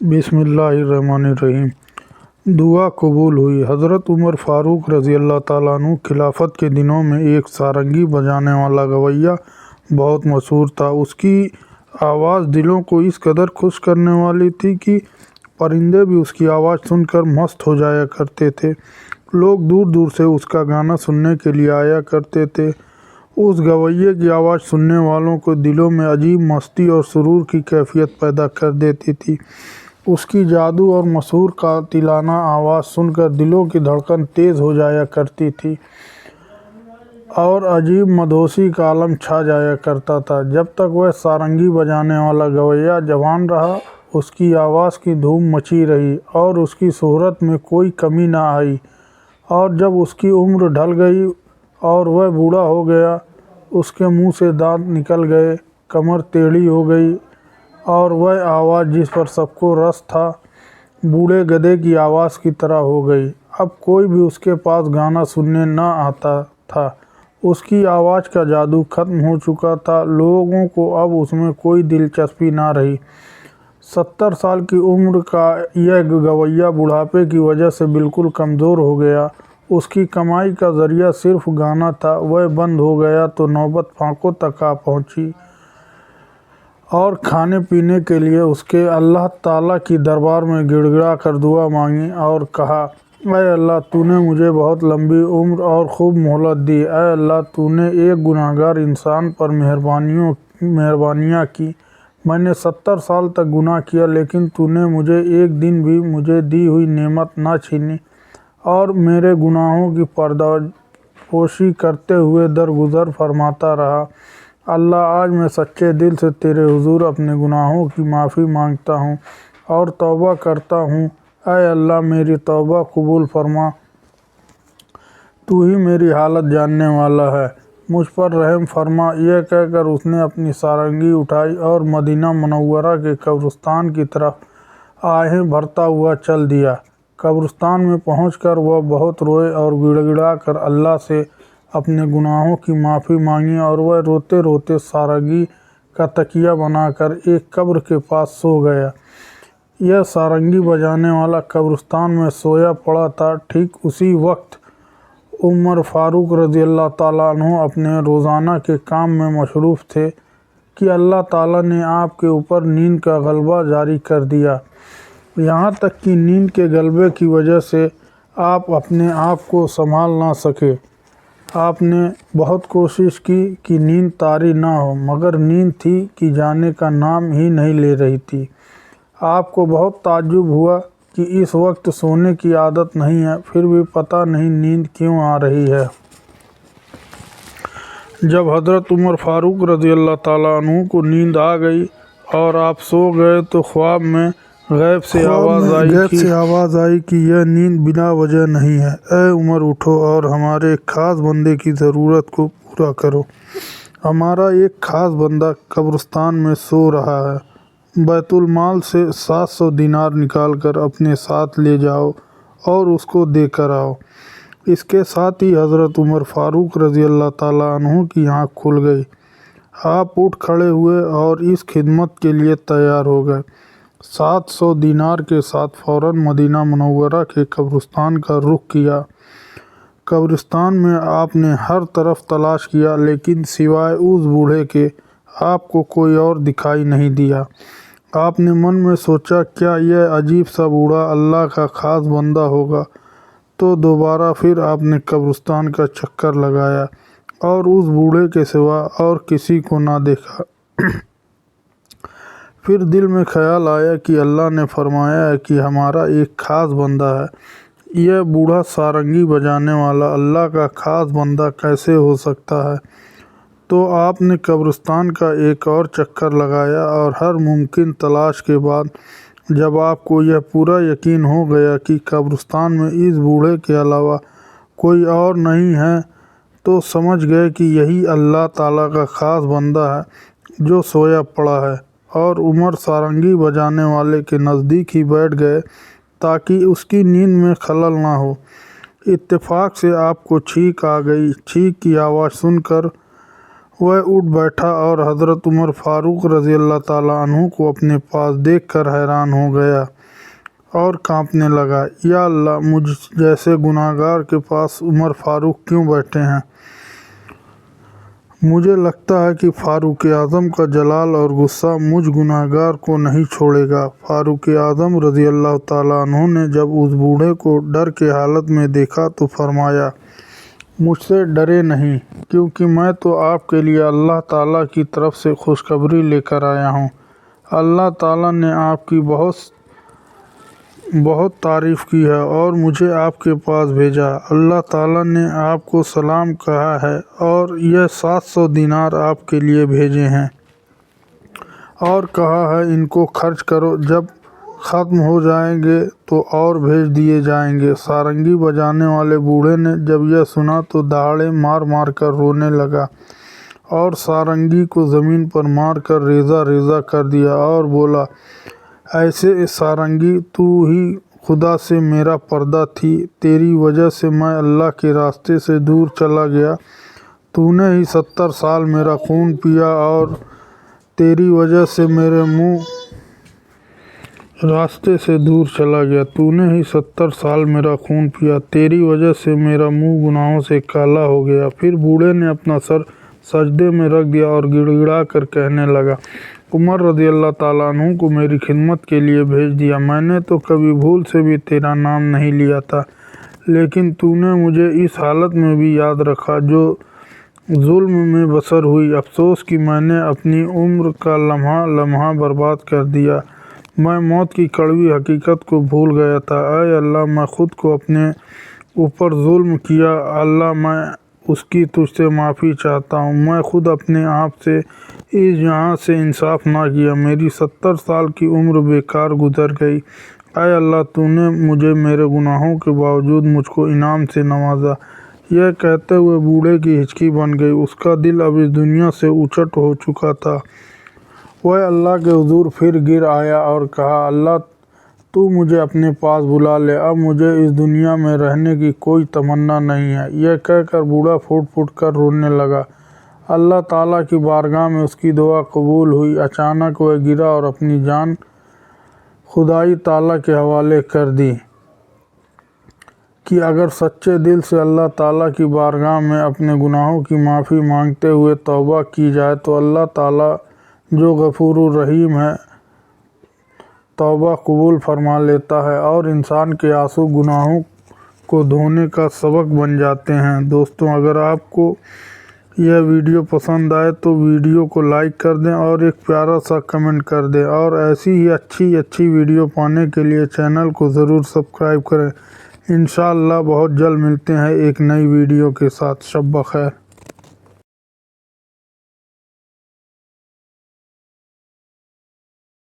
बिस्मिल्लाहिर्रहमानिर्रहीम। दुआ कबूल हुई। हज़रत उमर फ़ारूक रज़ी अल्लाह ताला अन्हु खिलाफत के दिनों में एक सारंगी बजाने वाला गवैया बहुत मशहूर था। उसकी आवाज़ दिलों को इस कदर खुश करने वाली थी कि परिंदे भी उसकी आवाज़ सुनकर मस्त हो जाया करते थे। लोग दूर दूर से उसका गाना सुनने के लिए आया करते थे। उस गवैये की आवाज़ सुनने वालों को दिलों में अजीब मस्ती और सुरूर की कैफियत पैदा कर देती थी। उसकी जादू और मशहूर कातिलाना आवाज़ सुनकर दिलों की धड़कन तेज़ हो जाया करती थी और अजीब मदहोशी का आलम छा जाया करता था। जब तक वह सारंगी बजाने वाला गवैया जवान रहा, उसकी आवाज़ की धूम मची रही और उसकी शोहरत में कोई कमी न आई। और जब उसकी उम्र ढल गई और वह बूढ़ा हो गया, उसके मुंह से दांत निकल गए, कमर टेढ़ी हो गई और वह आवाज़ जिस पर सबको रस था, बूढ़े गधे की आवाज़ की तरह हो गई। अब कोई भी उसके पास गाना सुनने न आता था। उसकी आवाज़ का जादू खत्म हो चुका था। लोगों को अब उसमें कोई दिलचस्पी न रही। 70 साल की उम्र का यह गवैया बुढ़ापे की वजह से बिल्कुल कमज़ोर हो गया। उसकी कमाई का ज़रिया सिर्फ गाना था। वह बंद हो गया तो नौबत फांकों तक आ पहुंची और खाने पीने के लिए उसके अल्लाह ताला की दरबार में गिड़गिड़ा कर दुआ मांगी और कहा, ऐ अल्लाह, तूने मुझे बहुत लंबी उम्र और खूब मोहलत दी। ऐ अल्लाह, तूने एक गुनाहगार इंसान पर मेहरबानियाँ की। मैंने 70 साल तक गुनाह किया, लेकिन तूने मुझे एक दिन भी मुझे दी हुई नेमत ना छीनी और मेरे गुनाहों की पर्दापोशी करते हुए दरगुजर फरमाता रहा। अल्लाह, आज मैं सच्चे दिल से तेरे हुजूर अपने गुनाहों की माफ़ी मांगता हूँ और तौबा करता हूँ। ऐ अल्लाह, मेरी तौबा कबूल फरमा। तू ही मेरी हालत जानने वाला है, मुझ पर रहम फरमा। यह कहकर उसने अपनी सारंगी उठाई और मदीना मुनव्वरा के कब्रिस्तान की तरफ आहें भरता हुआ चल दिया। कब्रिस्तान में पहुंचकर वह बहुत रोए और गिड़गिड़ा कर अल्लाह से अपने गुनाहों की माफ़ी मांगी और वह रोते रोते सारंगी का तकिया बनाकर एक कब्र के पास सो गया। यह सारंगी बजाने वाला कब्रिस्तान में सोया पड़ा था। ठीक उसी वक्त उमर फ़ारूक रज़ी अल्लाह ताला अन्हु अपने रोज़ाना के काम में मशरूफ़ थे कि अल्लाह ताला ने आपके ऊपर नींद का गलबा जारी कर दिया। यहाँ तक कि नींद के गलबे की वजह से आप अपने आप को संभाल ना सके। आपने बहुत कोशिश की कि नींद तारी ना हो, मगर नींद थी कि जाने का नाम ही नहीं ले रही थी। आपको बहुत ताज्जुब हुआ कि इस वक्त सोने की आदत नहीं है, फिर भी पता नहीं नींद क्यों आ रही है। जब हज़रत उमर फ़ारूक रज़ी अल्लाह ताला अन्हु को नींद आ गई और आप सो गए तो ख्वाब में गैब से आवाज़ आई कि यह नींद बिना वजह नहीं है। ऐ उमर, उठो और हमारे एक ख़ास बंदे की ज़रूरत को पूरा करो। हमारा एक ख़ास बंदा कब्रिस्तान में सो रहा है। बैतुल माल से 700 दिनार निकाल कर अपने साथ ले जाओ और उसको दे कर आओ। इसके साथ ही हज़रत उमर फ़ारूक रज़ी अल्लाह ताला अन्हु की आँख खुल गई। आप उठ खड़े हुए और इस खिदमत के लिए तैयार हो गए। 700 दिनार के साथ फ़ौरन मदीना मुनव्वरा के कब्रिस्तान का रुख किया। कब्रिस्तान में आपने हर तरफ तलाश किया, लेकिन सिवाय उस बूढ़े के आपको कोई और दिखाई नहीं दिया। आपने मन में सोचा, क्या यह अजीब सा बूढ़ा अल्लाह का ख़ास बंदा होगा? तो दोबारा फिर आपने कब्रिस्तान का चक्कर लगाया और उस बूढ़े के सिवा और किसी को ना देखा। फिर दिल में ख्याल आया कि अल्लाह ने फरमाया है कि हमारा एक ख़ास बंदा है। यह बूढ़ा सारंगी बजाने वाला अल्लाह का ख़ास बंदा कैसे हो सकता है? तो आपने कब्रिस्तान का एक और चक्कर लगाया और हर मुमकिन तलाश के बाद जब आपको यह पूरा यकीन हो गया कि कब्रिस्तान में इस बूढ़े के अलावा कोई और नहीं है, तो समझ गए कि यही अल्लाह ताला का ख़ास बंदा है जो सोया पड़ा है। और उमर सारंगी बजाने वाले के नज़दीक ही बैठ गए ताकि उसकी नींद में खलल ना हो। इत्तेफाक से आपको छींक आ गई। छींक की आवाज़ सुनकर वह उठ बैठा और हज़रत उमर फारूक रज़ी अल्लाह ताला अन्हु को अपने पास देखकर हैरान हो गया और कांपने लगा। या अल्लाह, मुझ जैसे गुनाहगार के पास उमर फारूक क्यों बैठे हैं? मुझे लगता है कि फारूक आज़म का जलाल और गुस्सा मुझ गुनाहगार को नहीं छोड़ेगा। फारूक आज़म रज़ी अल्लाह ताला अन्हु ने जब उस बूढ़े को डर के हालत में देखा तो फरमाया, मुझसे डरे नहीं, क्योंकि मैं तो आपके लिए अल्लाह ताला की तरफ से खुशखबरी लेकर आया हूँ। अल्लाह ताला ने आपकी बहुत तारीफ़ की है और मुझे आपके पास भेजा। अल्लाह ताला ने आपको सलाम कहा है और यह 700 दिनार आपके लिए भेजे हैं और कहा है इनको खर्च करो, जब ख़त्म हो जाएंगे तो और भेज दिए जाएंगे। सारंगी बजाने वाले बूढ़े ने जब यह सुना तो दहाड़े मार मार कर रोने लगा और सारंगी को ज़मीन पर मार कर रेज़ा रेज़ा कर दिया और बोला, ऐसे सारंगी, तू ही खुदा से मेरा पर्दा थी। तेरी वजह से मैं अल्लाह के रास्ते से दूर चला गया। तूने ही 70 साल मेरा खून पिया और तेरी वजह से मेरे मुँह रास्ते से दूर चला गया। तूने ही 70 साल मेरा खून पिया, तेरी वजह से मेरा मुंह गुनाहों से काला हो गया। फिर बूढ़े ने अपना सर सजदे में रख दिया और गिड़गिड़ा कर कहने लगा, उमर रज़ी अल्लाह ताला अन्हु को मेरी खिदमत के लिए भेज दिया। मैंने तो कभी भूल से भी तेरा नाम नहीं लिया था, लेकिन तूने मुझे इस हालत में भी याद रखा जो जुल्म में बसर हुई। अफसोस कि मैंने अपनी उम्र का लम्हा लम्हा बर्बाद कर दिया। मैं मौत की कड़वी हकीकत को भूल गया था। ऐ अल्लाह, मैं ख़ुद को अपने ऊपर जुल्म किया। अल्लाह, मैं उसकी तुझसे माफ़ी चाहता हूँ। मैं खुद अपने आप से इस जहाँ से इंसाफ ना किया। मेरी 70 साल की उम्र बेकार गुजर गई। ऐ अल्लाह, तूने मुझे मेरे गुनाहों के बावजूद मुझको इनाम से नवाजा। यह कहते हुए बूढ़े की हिचकी बन गई। उसका दिल अब इस दुनिया से उचट हो चुका था। वह अल्लाह के हुजूर फिर गिर आया और कहा, अल्लाह, तू मुझे अपने पास बुला ले। अब मुझे इस दुनिया में रहने की कोई तमन्ना नहीं है। यह कहकर बूढ़ा फूट फूट कर रोने लगा। अल्लाह ताला की बारगाह में उसकी दुआ कबूल हुई। अचानक वह गिरा और अपनी जान खुदाई ताला के हवाले कर दी कि अगर सच्चे दिल से अल्लाह ताला की बारगाह में अपने गुनाहों की माफ़ी मांगते हुए तौबा की जाए तो अल्लाह ताला जो गफूरुर रहीम है, तौबा कबूल फरमा लेता है और इंसान के आंसू गुनाहों को धोने का सबक बन जाते हैं। दोस्तों, अगर आपको यह वीडियो पसंद आए तो वीडियो को लाइक कर दें और एक प्यारा सा कमेंट कर दें और ऐसी ही अच्छी वीडियो पाने के लिए चैनल को ज़रूर सब्सक्राइब करें। इंशाअल्लाह बहुत जल्द मिलते हैं एक नई वीडियो के साथ। शब बख़ैर।